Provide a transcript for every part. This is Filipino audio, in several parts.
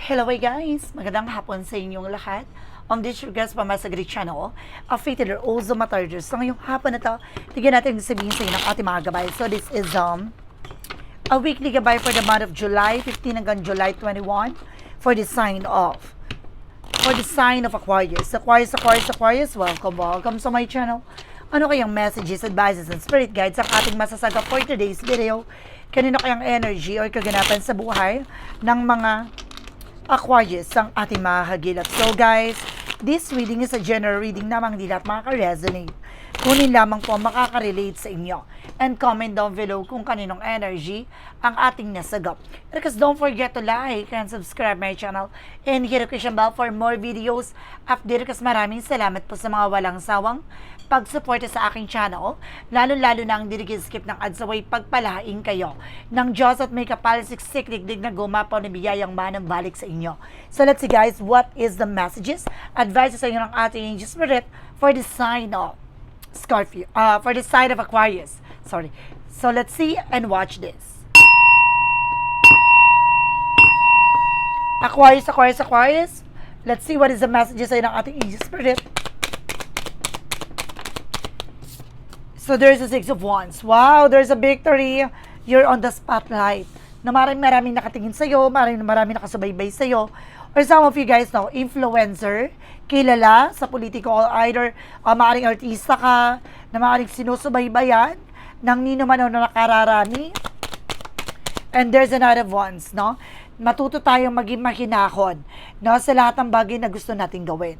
Hello guys! Magandang hapon sa inyong lahat. This your guest pa sa Greek channel, a fated also matarders. So ngayong hapon na to, tignan natin sabihin sa inyo ng ating mga gabay. So this is a weekly gabay for the month of July 15 hanggang July 21 for the sign of Aquarius. Aquarius, welcome sa my channel. Ano kayang messages, advices, and spirit guides ang ating masasagap for today's video? Kanino kayang energy or kaganapan sa buhay ng mga Aquarius ang ating mga hagilap. So guys, this reading is a general reading namang hindi lahat makaka-resonate. Kunin lamang po makaka-relate sa inyo. And comment down below kung kaninong energy ang ating nasagap. Because don't forget to like and subscribe my channel and hit the notification bell for more videos. Update kasi maraming salamat po sa mga walang sawang pagsuporta sa aking channel, lalo-lalo na ang skip ng ads away pagpalaing kayo ng Diyos at may kapalisiksik digdig na gumapaw na biyayang manang balik sa inyo. So let's see guys, what is the messages, advices sa inyo ng ating angel spirit for the sign of Scorpio, for the sign of Aquarius. Sorry. So let's see and watch this. Aquarius. Let's see what is the messages sa inyo ng ating angel spirit. So there's a Six of Wands. Wow, there's a victory. You're on the spotlight. Na maraming nakatingin sa'yo, maraming nakasubaybay sa'yo. Or some of you guys know, influencer, kilala sa politiko, or either maaaring artista ka, na maaaring sinusubaybayan ng nino man na nakararami. And there's another Wands, no? Matuto tayong maging mahinahon, no? Sa lahat ng bagay na gusto nating gawin.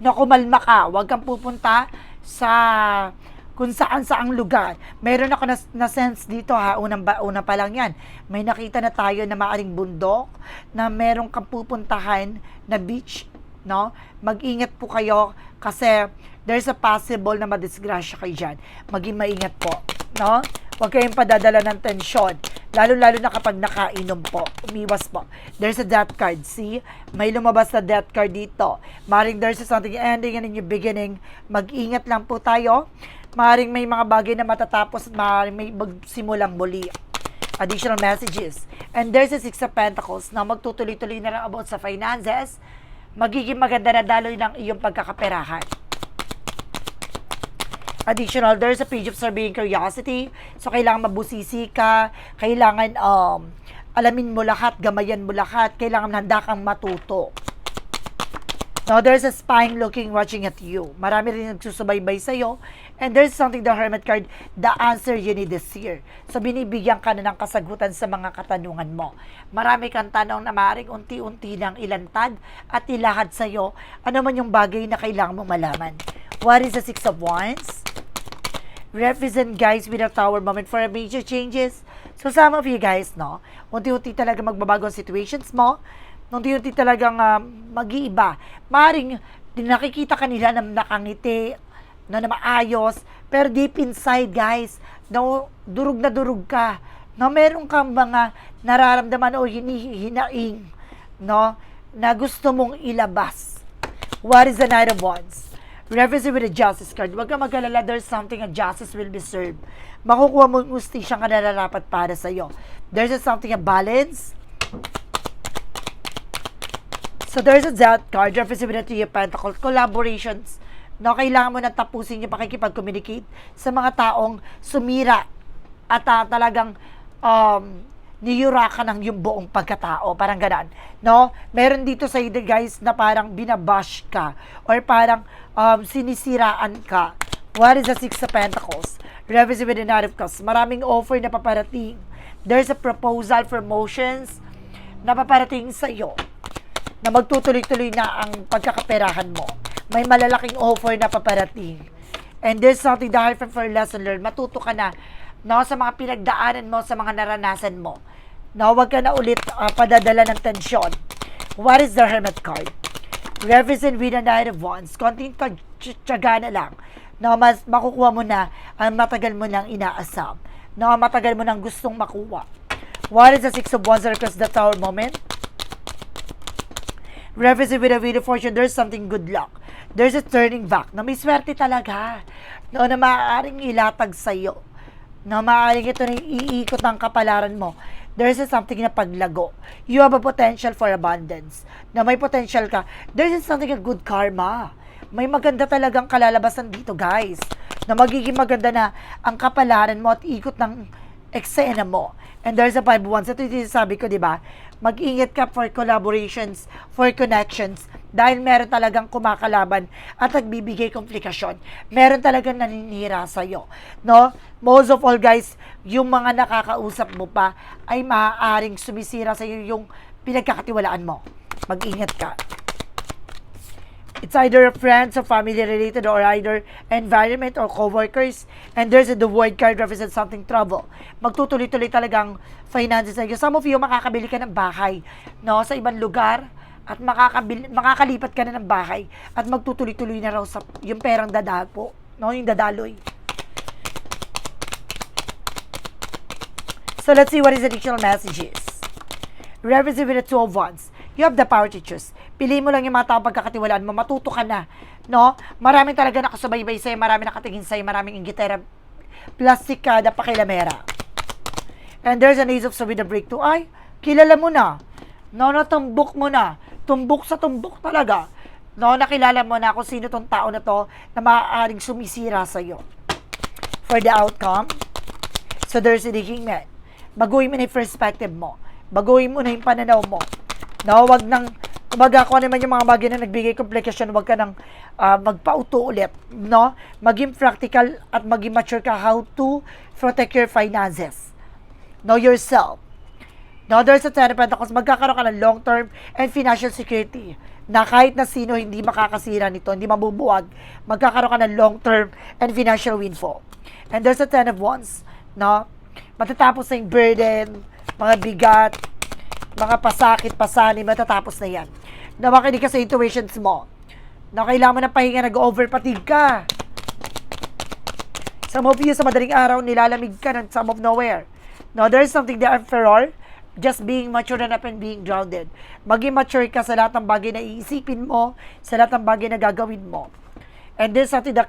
No, kumalma ka, huwag kang pupunta sa kung saan lugar. Meron ako na sense dito ha, una pa lang yan. May nakita na tayo na maaring bundok, na meron kang pupuntahan na beach, no? Mag-ingat po kayo kasi there's a possible na madisgrasya kayo dyan. Maging maingat po, no? Huwag kayong padadala ng tensyon. Lalo-lalo na kapag nakainom po. Umiwas po. There's a death card. See? May lumabas na death card dito. Maring there's something ending and a new beginning. Mag-ingat lang po tayo. Maring may mga bagay na matatapos at maring may magsimulang muli. Additional messages. And there's a Six of Pentacles na magtutuloy-tuloy na lang about sa finances. Magiging maganda na daloy ng iyong pagkakaperahan. Additional, there's a page of surveying curiosity. So, kailangan mabusisi ka. Kailangan alamin mo lahat, gamayan mo lahat. Kailangan handa kang matuto. Now, there's a spying looking, watching at you. Marami rin nagsusubaybay sa'yo. And there's something, the Hermit card, the answer you need is here. So, binibigyan ka na ng kasagutan sa mga katanungan mo. Marami kang tanong na maaaring unti-unti nang ilantad at ilahad sa'yo. Ano man yung bagay na kailangan mo malaman. What is the Six of Wands? Represent guys with a tower moment for a major changes. So some of you guys, no, unti-unti talaga magbabago ang situations mo. Unti-unti talagang mag-iiba. Maring nakikita kanila na nakangiti, na maayos, pero deep inside guys, no, durug na durug ka. No, meron kang mga nararamdaman o hinihinaing, no, na gusto mong ilabas. What is the Knight of Wands? Represent with a justice card. Huwag ka mag-alala, there's something a justice will be served. Makukuha mo yung justisyang kanararapat para sa'yo. There's something a balance. So there's a death card. Represent with a Three of Pentacles. Collaborations. No, kailangan mo na tapusin yung pakikipag-communicate sa mga taong sumira at talagang niyura ka ng yung buong pagkatao. Parang ganun. No? Meron dito sa ide guys na parang binabash ka or parang sinisiraan ka. What is the Six of Pentacles? Represent with the Knight of Cups. Maraming offer na paparating. There's a proposal for motions na paparating sa iyo na magtutuloy-tuloy na ang pagkakaperahan mo. May malalaking offer na paparating. And there's something that for lesson learned. Matuto ka na, no, sa mga pinagdaanan mo, sa mga naranasan mo. No, wag ka na ulit padadala ng tensyon. What is the Hermit card? Represent with the Knight of Wands. Konting tiyaga na lang. No, mas makukuha mo na ang matagal mo nang inaasam. No, matagal mo nang gustong makuha. What is the Six of Wands across the Tower moment? Represent with a Wheel of Fortune. There's something good luck. There's a turning back. Na may swerte talaga. No, na maaaring ilatag sa'yo. Na maaaring ito na iikot ang kapalaran mo. there is something na paglago. You have a potential for abundance. Na may potential ka. There is something a good karma. May maganda talagang kalalabasan dito, guys. Na magiging maganda na ang kapalaran mo at ikot ng eksena mo. And there's a 5-1. Ito yung sabi ko, di ba? Mag-ingat ka for collaborations, for connections, dahil meron talagang kumakalaban at nagbibigay komplikasyon. Meron talagang naninira sa'yo. No? Most of all, guys, yung mga nakakausap mo pa ay maaaring sumisira sa'yo yung pinagkakatiwalaan mo. Mag-ingat ka. It's either friends or family related or either environment or co-workers. And there's the word card represents something trouble. Magtutuloy-tuloy talagang finances na yun. Some of you, makakabili ka ng bahay, no, sa ibang lugar at makakalipat ka na ng bahay at magtutuloy-tuloy na raw sa yung perang dadapo, no, yung dadaloy. So let's see what is the additional messages. Represent with the 2 of Wands. You have the power to choose. Piliin mo lang yung mga taong pagkakatiwalaan mo, matuto ka na, no? Maraming talaga nakasubaybay sa'yo, maraming nakatingin sa'yo, maraming inggitera, plastikada, pakilamera. And there's an ace of swords with a breakthrough. Ay, kilala mo na. No, natumbok mo na. Tumbok sa tumbok talaga. No, nakilala mo na kung sino tong tao na to na maaaring sumisira sa'yo. For the outcome, so there's a Hangman. Baguhin mo na yung perspective mo. Baguhin mo na yung pananaw mo. No, wag nang, kumbaga kung ano naman yung mga bagay na nagbigay komplikasyon, wag ka nang magpauto ulit, no? Maging practical at maging mature ka how to protect your finances. Know yourself. No, there's a Ten of Pentacles, magkakaroon ka ng long-term and financial security na kahit na sino hindi makakasira nito, hindi mabubuwag, magkakaroon ka ng long-term and financial windfall. And there's a Ten of Wands, no? Matatapos na yung burden, mga bigat, mga pasakit, pasani, matatapos na yan. Na makinig ka sa intuitions mo. Na kailangan mo ng pahinga, nag-overfatigue ka. Some of you sa madaling araw, nilalamig ka ng some of nowhere. No, there's something the Emperor, just being mature enough and being grounded. Maging mature ka sa lahat ng bagay na iisipin mo, sa lahat ng bagay na gagawin mo. And there's something the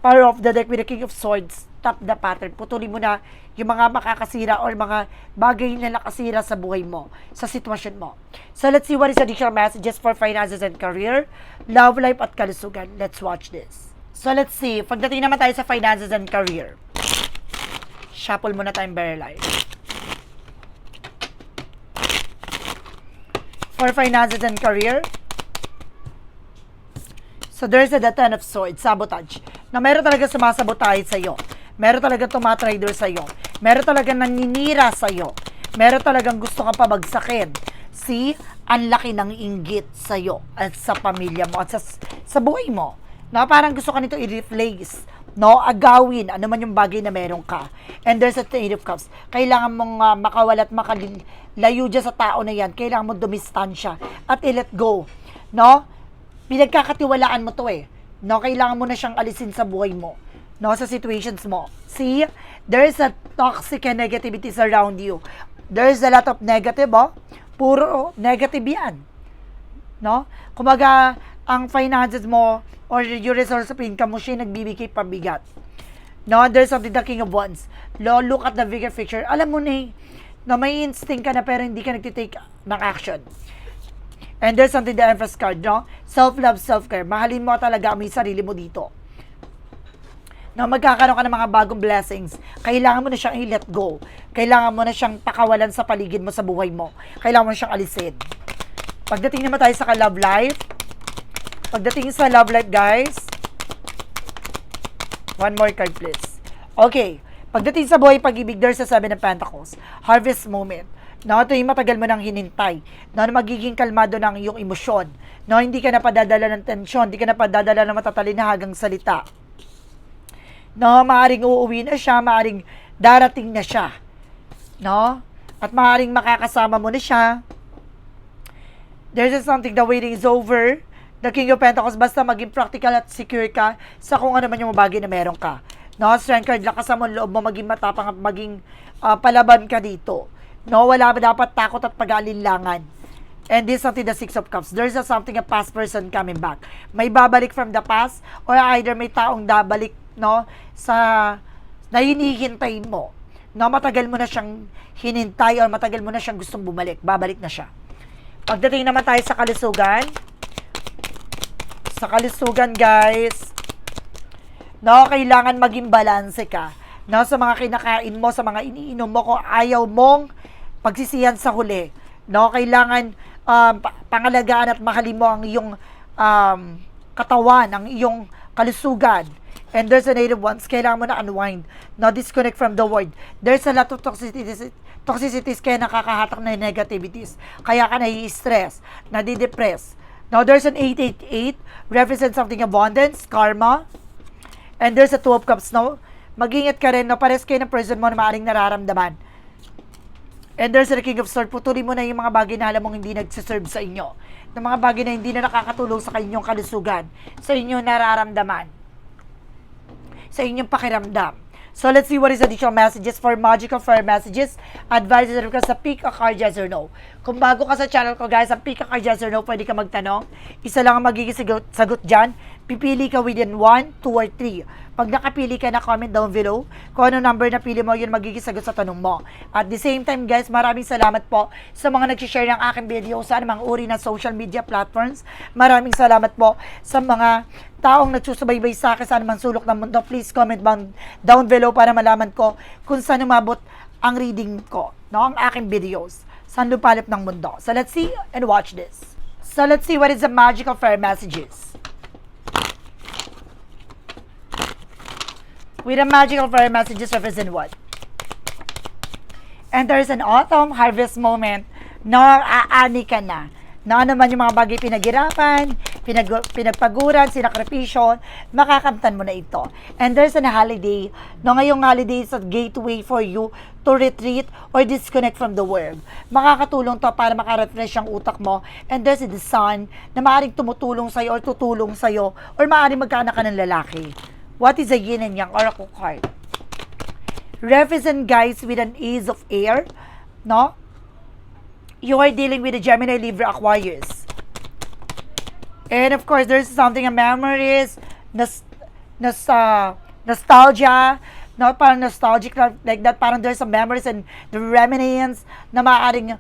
power of the deck with the King of Swords, stop the pattern. Putulin mo na yung mga makakasira or mga bagay na nakasira sa buhay mo, sa sitwasyon mo. So let's see what is additional messages for finances and career, love life at kalusugan. Let's watch this. So let's see, pagdating naman tayo sa finances and career. Shuffle muna tayong bare life. For finances and career, so there's the Ten of Swords, sabotage. Na meron talaga sumasabotahe sa'yo. Meron talaga tumatrader sa'yo. Meron talaga naninira sa'yo. Meron talagang gusto kang pabagsakin. See, ang laki ng inggit sa'yo at sa pamilya mo at sa buhay mo. No, parang gusto ka nito i-replace. No, agawin, ano man yung bagay na meron ka. And there's a Eight of Cups. Kailangan mong makawala at makalayo dyan sa tao na yan. Kailangan mong dumistansya at i-let go. No, pinagkakatiwalaan mo to eh. No, kailangan mo na siyang alisin sa buhay mo. No, sa situations mo. See, there is a toxic and negativities around you. There is a lot of negative, oh. Puro negative yan. No? Kumbaga, ang finances mo or your resource of income mo, siya nagbibigay pabigat. No, there's something the King of Wands. Look at the bigger picture. Alam mo na na may instinct ka na pero hindi ka nagtitake ng action. And there's something the Empress card, no? Self-love, self-care. Mahalin mo talaga ang sarili mo dito. Na magkakaroon ka ng mga bagong blessings, kailangan mo na siyang i-let go. Kailangan mo na siyang pakawalan sa paligid mo sa buhay mo. Kailangan mo na siyang alisin. Pagdating naman tayo sa love life, pagdating sa love life, guys, one more card, please. Okay. Pagdating sa buhay pag-ibig, there's a Seven of Pentacles. Harvest moment. No, ito yung matagal mo nang hinintay. No, magiging kalmado ng iyong emosyon. No, hindi ka na padadala ng tensyon, hindi ka na padadala ng matatalinhagang salita. No, maaring uuwi na siya, maaring darating na siya. No? At maaring makakasama mo na siya. There's something, the waiting is over. The King of Pentacles, basta maging practical at secure ka sa kung ano man yung bagay na meron ka. No, Strength card, lakasan mo loob mo, maging matapang at maging palaban ka dito. No, wala ba dapat takot at pag-aalinlangan. And this is something, the Six of Cups. There's something, a past person coming back. May babalik from the past or either may taong babalik, no, sa na hinihintay mo. No, matagal mo na siyang hinintay or matagal mo na siyang gustong bumalik. Babalik na siya. Pagdating naman tayo sa kalusugan. Sa kalusugan, guys, no, kailangan maging balanse ka. No, sa mga kinakain mo, sa mga iniinom mo, kung ayaw mong pagsisihan sa huli. No, kailangan pangalagaan at mahalin mo ang iyong katawan, ang iyong kalusugan. And there's a native ones, kailangan mo na unwind. No, disconnect from the world. There's a lot of toxicities kaya nakakahatak na negativities. Kaya ka nai-stress, nadidepress. Now, there's an 888, represents something abundance, karma. And there's a 2 of cups, no? Mag-ingat ka rin, no? Pares kayo ng person mo na maaaring nararamdaman. And there's a king of swords, putulin mo na yung mga bagay na alam mong hindi nagsiserve sa inyo. Ng mga bagay na hindi na nakakatulong sa inyong kalusugan, sa inyong nararamdaman, sa inyong pakiramdam. So, let's see what is additional messages for magical fire messages. Advices ka sa pick a card, yes or no. Kung bago ka sa channel ko, guys, ang pick a card, yes or no, pwede ka magtanong. Isa lang ang magiging sagot dyan. Pipili ka within 1, 2, or 3. Pag nakapili ka na, comment down below kung ano number na pili mo, yun magiging sagot sa tanong mo. At the same time, guys, maraming salamat po sa mga nag-share ng aking video sa anumang uri ng social media platforms. Maraming salamat po sa mga taong nagsusubaybay sa akin sa anumang sulok ng mundo. Please comment down below para malaman ko kung saan umabot ang reading ko, no? Ang aking videos. Saan lupalip ng mundo. So let's see and watch this. So let's see what is the magical fire messages. With the magical fire messages represent what? And there's an autumn harvest moment na aani ka na. Na ano man yung mga bagay pinaghirapan, pinagpaguran, sinakripisyon, makakamtan mo na ito. And there's a holiday. No, ngayong holiday is a gateway for you to retreat or disconnect from the world. Makakatulong to para makarefresh ang utak mo. And there's the sun na maaaring tumutulong sa'yo or tutulong sa'yo or maaaring magkaanak ka ng lalaki. What is a yin and yang oracle card? Represent, guys, with an ace of air. No? You are dealing with a Gemini, Libra, Aquarius. And of course, there's something, a memories, nostalgia, no? Parang nostalgic like that. Parang there's some memories and the reminiscence na maaaring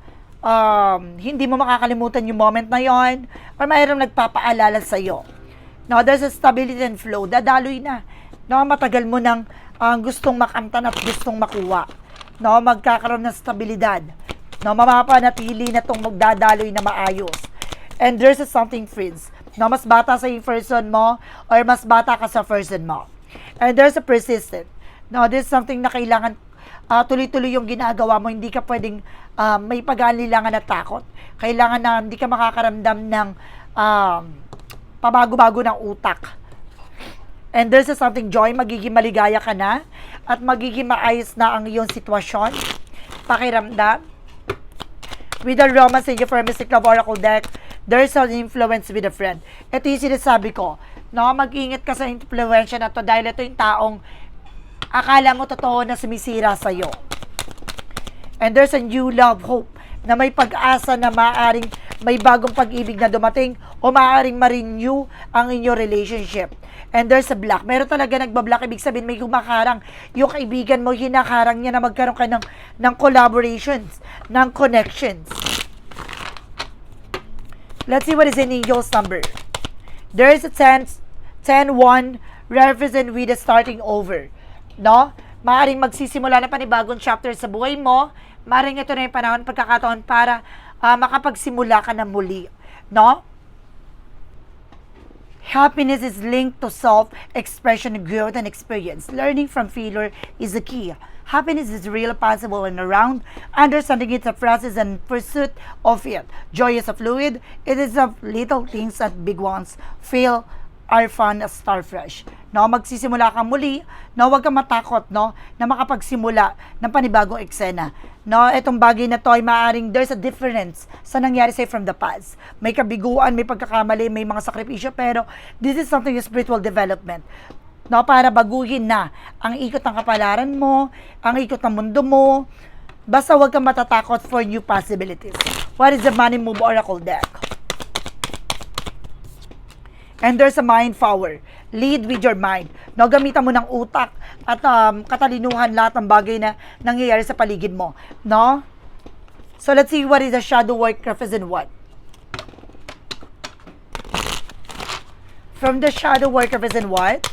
hindi mo makakalimutan yung moment na yon or mayroong nagpapaalala sa'yo. No, there's a stability and flow. Dadaloy na. No, matagal mo nang gustong makamtan at gustong makuha. No, magkakaroon ng stabilidad. No, mapapanatili na itong magdadaloy na maayos. And there's a something friends. No, mas bata sa yung person mo or mas bata ka sa person mo. And there's a persistent. No, there's something na kailangan tuloy-tuloy yung ginagawa mo. Hindi ka pwedeng may pag-aalilangan at takot. Kailangan na hindi ka makakaramdam ng pabago-bago ng utak. And there's a something joy, magiging maligaya ka na at magiging maayos na ang iyong sitwasyon, pakiramdam. With the romance and for Mystic Love Oracle deck, there's an influence with a friend. Ito yung sinasabi ko, no? Mag-ingat ka sa influensya na to dahil ito yung taong akala mo totoo na sumisira sa'yo. And there's a new love, hope, na may pag-asa na maaaring may bagong pag-ibig na dumating o maaaring ma-renew ang inyong relationship. And there's a block. Meron talaga nagbablock. Ibig sabihin, may kumakarang. Yung kaibigan mo, hinakarang niya na magkaroon ka ng collaborations, ng connections. Let's see what is in Angel's number. There is a 10-1 represent with a starting over. No? Maaaring magsisimula na panibagong chapter sa buhay mo. Maaaring ito na yung panahon, pagkakataon para makapagsimula ka na muli. No? Happiness is linked to self-expression, growth, and experience. Learning from failure is the key. Happiness is real, possible, and around. Understanding it's a process and pursuit of it. Joy is a fluid. It is of little things and big ones. Fail are fun as starfresh. No, magsisimula ka muli. No, huwag kang matakot, no, na makapagsimula ng panibagong eksena. No, itong bagay na to ay maaaring there's a difference sa nangyari sa'yo from the past. May kabiguan, may pagkakamali, may mga sakripisyo, pero this is something is spiritual development. No, para baguhin na ang ikot ng kapalaran mo, ang ikot ng mundo mo. Basta huwag kang matatakot for new possibilities. What is the Money Move Oracle deck? And there's a mind power. Lead with your mind. No, gamitan mo ng utak at katalinuhan lahat ng bagay na nangyayari sa paligid mo. No? So let's see what is the shadow work represent what. From the shadow work represent what?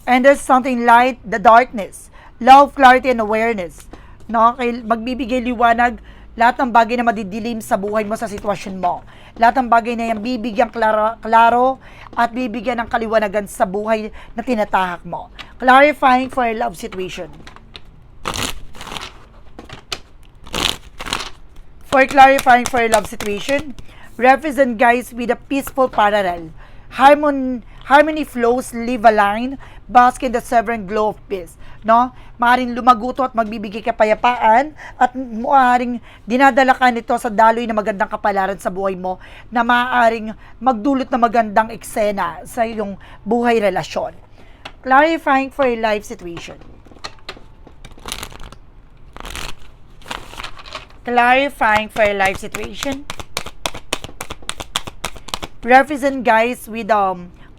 And there's something light, the darkness. Love, clarity, and awareness. No? Magbibigay liwanag lahat ng bagay na madidilim sa buhay mo, sa sitwasyon mo. Lahat ng bagay na yan bibigyan klaro at bibigyan ng kaliwanagan sa buhay na tinatahak mo. Clarifying for a love situation. For clarifying for a love situation, represent guys with a peaceful parallel. Harmony flows, live aligned, bask in the sovereign glow of peace. No? Maaring lumaguto at magbibigay kapayapaan at maaring dinadala ka nito sa daloy na magandang kapalaran sa buhay mo na maaring magdulot na magandang eksena sa iyong buhay relasyon. Clarifying for a life situation. Clarifying for a life situation. Represent guys with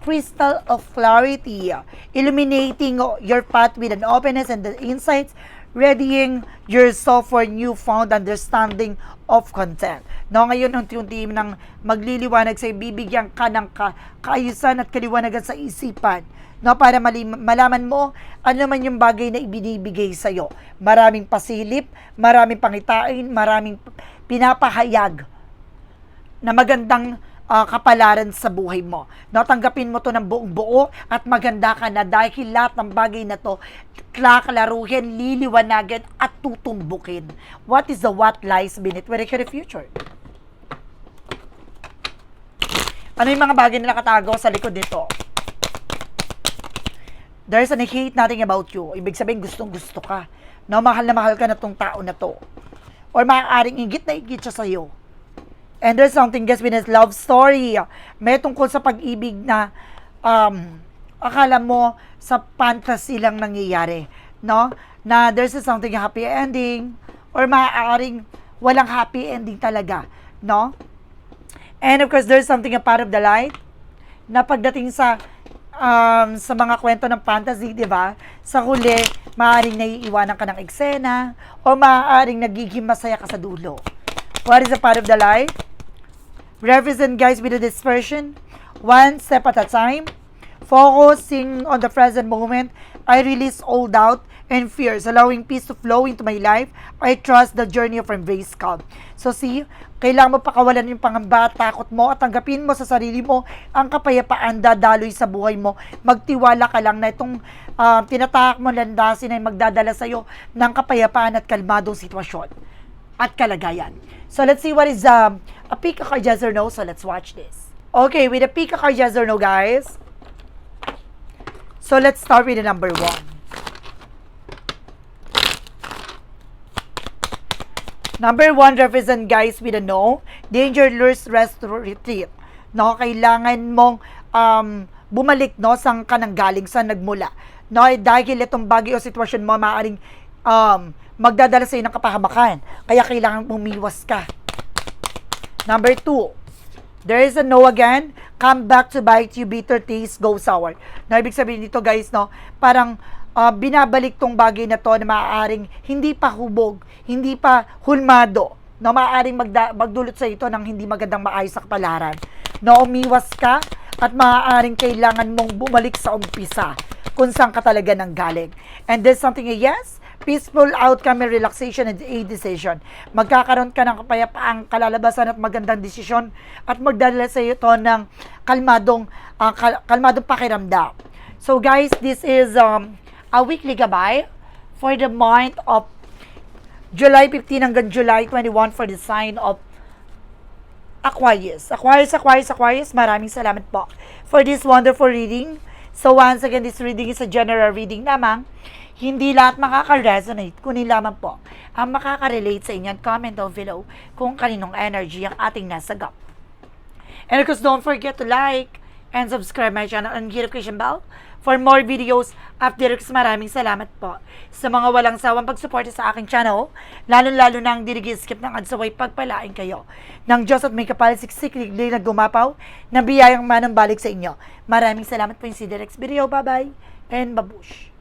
crystal of clarity, illuminating your path with an openness and the insights, readying yourself for newfound understanding of content. No, ngayon unti-unti nang magliliwanag sa bibigyan ka ng kaayusan at kaliwanagan sa isipan. No, para malaman mo ano man yung bagay na ibinibigay sa iyo. Maraming pasilip, maraming pangitain, maraming pinapahayag na magandang kapalaran sa buhay mo. No, tanggapin mo to ng buong buo at maganda ka na dahil lahat ng bagay na to klaruhin, liliwanagan at tutumbukin. What is the what lies beneath with your future? Ano yung mga bagay na nakatago sa likod nito? There's an hate nothing about you. Ibig sabihin gustong gusto ka. No, mahal na mahal ka na tong tao na to. Or maaaring ingit na ingit siya sa'yo. And there's something guys with his love story. May tungkol sa pag-ibig na akala mo sa fantasy lang nangyayari, no? Na there's something happy ending or maaaring walang happy ending talaga, no? And of course, there's something a part of the light na pagdating sa mga kwento ng fantasy, di ba? Sa huli, maaaring naiiwanan ka ng eksena o maaaring nagiging masaya ka sa dulo. What is a part of the light? Represent guys with the dispersion, one step at a time, focusing on the present moment. I release all doubt and fears, allowing peace to flow into my life. I trust the journey of embrace calm. So see, kailangan mo pakawalan yung pangamba at takot mo at tanggapin mo sa sarili mo ang kapayapaan dadaloy sa buhay mo. Magtiwala ka lang na itong tinatahak mo landasin ay magdadala sa iyo ng kapayapaan at kalmadong sitwasyon at kalagayan. So let's see what is a pick a card yes or no. So let's watch this. Okay, with a pick a card yes or no, guys. So let's start with the number 1. Number 1 represent guys with a no. Danger, lures, rest, retreat. No, kailangan mong bumalik no sang ka nang galing, sa nagmula. No, dahil itong bagay o sitwasyon mo maaaring magdadala sa iyo ng kapahamakan. Kaya kailangan umiwas ka. Number 2, there is a no again. Come back to bite you, bitter taste, go sour. Na ibig sabihin dito guys, no, parang binabalik tong bagay na to na maaaring hindi pa hubog, hindi pa hulmado. No, maaaring magdulot sa ito ng hindi magandang maayos sa kapalaran. No, umiwas ka at maaaring kailangan mong bumalik sa umpisa kung saan ka talaga nang galing. And there's something yes, peaceful outcome and relaxation and a decision. Magkakaroon ka ng kapayapaang kalalabasan at magandang desisyon at magdala sa iyo ito ng kalmadong pakiramdam. So guys, this is a weekly gabay for the month of July 15 hanggang July 21 for the sign of Aquarius. Aquarius, maraming salamat po for this wonderful reading. So once again, this reading is a general reading lamang. Hindi lahat makaka-resonate, kunin lamang po ang makaka-relate sa inyo. Comment down below kung kaninong energy ang ating nasagap. And of course, don't forget to like, and subscribe my channel and hit notification bell for more videos updates. Maraming salamat po sa mga walang sawang pagsuporta sa aking channel, lalo-lalo na ang dirigi-skip ng adsaway pagpalain kayo ng Diyos at may kapalisiksik na gumapaw na biyayang manang balik sa inyo. Maraming salamat po yung si Direct video. Bye-bye and babush!